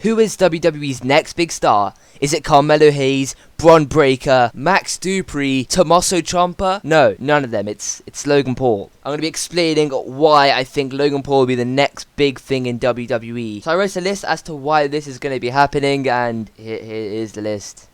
Who is WWE's next big star? Is it Carmelo Hayes, Bron Breakker, Max Dupree, Tommaso Ciampa? No, none of them. It's Logan Paul. I'm going to be explaining why I think Logan Paul will be the next big thing in WWE. So I wrote a list as to why this is going to be happening, and here is the list.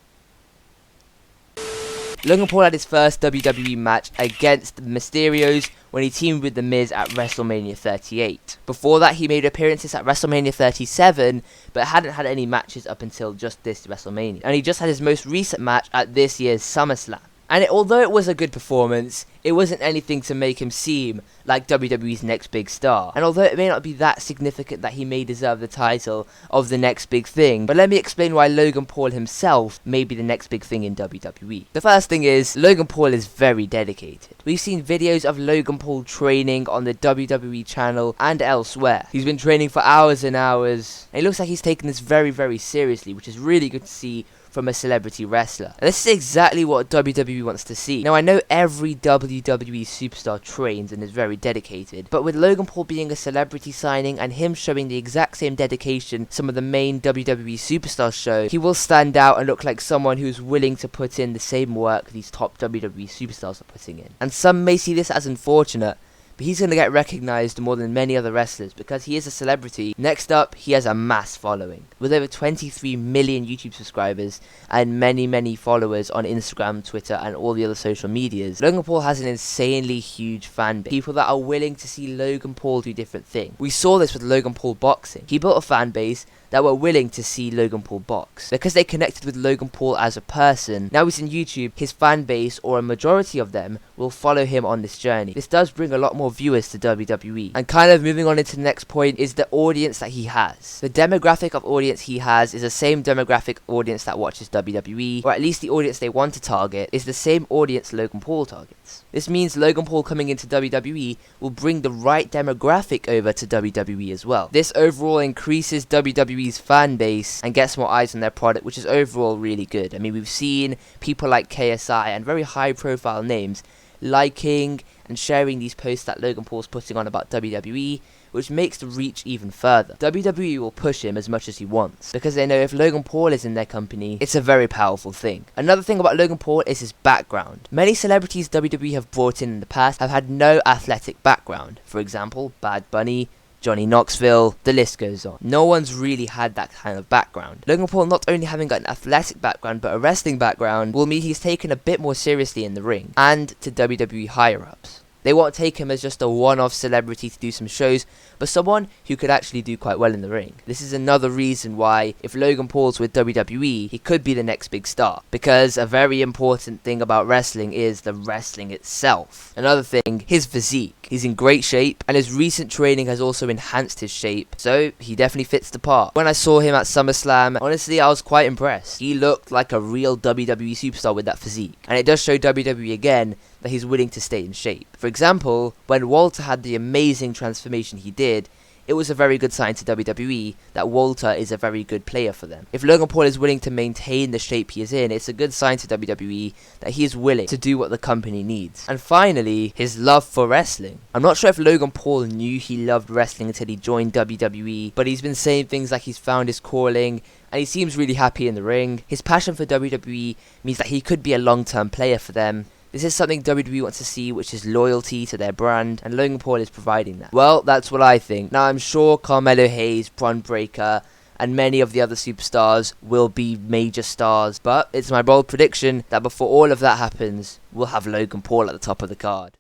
Logan Paul had his first WWE match against the Mysterios when he teamed with The Miz at Wrestlemania 38. Before that, he made appearances at Wrestlemania 37, but hadn't had any matches up until just this Wrestlemania. And he just had his most recent match at this year's Summerslam. And although it was a good performance, it wasn't anything to make him seem like WWE's next big star. And although it may not be that significant that he may deserve the title of the next big thing, but let me explain why Logan Paul himself may be the next big thing in WWE. The first thing is, Logan Paul is very dedicated. We've seen videos of Logan Paul training on the WWE channel and elsewhere. He's been training for hours and hours, and it looks like he's taken this very, very seriously, which is really good to see from a celebrity wrestler. And this is exactly what WWE wants to see. Now, I know every WWE superstar trains and is very dedicated, but with Logan Paul being a celebrity signing and him showing the exact same dedication some of the main WWE superstars show, he will stand out and look like someone who's willing to put in the same work these top WWE superstars are putting in. And some may see this as unfortunate, but he's going to get recognized more than many other wrestlers because he is a celebrity. Next up, he has a mass following. With over 23 million YouTube subscribers and many followers on Instagram, Twitter and all the other social medias, Logan Paul has an insanely huge fan base. People that are willing to see Logan Paul do different things. We saw this with Logan Paul boxing. He built a fan base that were willing to see Logan Paul box. Because they connected with Logan Paul as a person, now he's on YouTube, his fan base, or a majority of them, will follow him on this journey. This does bring a lot more viewers to WWE. And kind of moving on into the next point is the audience that he has. The demographic of audience he has is the same demographic audience that watches WWE, or at least the audience they want to target is the same audience Logan Paul targets. This means Logan Paul coming into WWE will bring the right demographic over to WWE as well. This overall increases WWE's fan base and gets more eyes on their product, which is overall really good. I mean, we've seen people like KSI and very high profile names liking and sharing these posts that Logan Paul's putting on about WWE, which makes the reach even further. WWE will push him as much as he wants, because they know if Logan Paul is in their company, it's a very powerful thing. Another thing about Logan Paul is his background. Many celebrities WWE have brought in the past have had no athletic background. For example, Bad Bunny, Johnny Knoxville, the list goes on. No one's really had that kind of background. Logan Paul not only having got an athletic background but a wrestling background will mean he's taken a bit more seriously in the ring and to WWE higher-ups. They won't take him as just a one-off celebrity to do some shows, but someone who could actually do quite well in the ring. This is another reason why, if Logan Paul's with WWE, he could be the next big star. Because a very important thing about wrestling is the wrestling itself. Another thing, his physique. He's in great shape, and his recent training has also enhanced his shape, so he definitely fits the part. When I saw him at SummerSlam, honestly, I was quite impressed. He looked like a real WWE superstar with that physique, and it does show WWE again that he's willing to stay in shape. For example, when Walter had the amazing transformation he did, it was a very good sign to WWE that Walter is a very good player for them. If Logan Paul is willing to maintain the shape he is in, it's a good sign to WWE that he is willing to do what the company needs. And finally, his love for wrestling. I'm not sure if Logan Paul knew he loved wrestling until he joined WWE, but he's been saying things like he's found his calling, and he seems really happy in the ring. His passion for WWE means that he could be a long-term player for them. This is something WWE wants to see, which is loyalty to their brand, and Logan Paul is providing that. Well, that's what I think. Now, I'm sure Carmelo Hayes, Bron Breakker, and many of the other superstars will be major stars, but it's my bold prediction that before all of that happens, we'll have Logan Paul at the top of the card.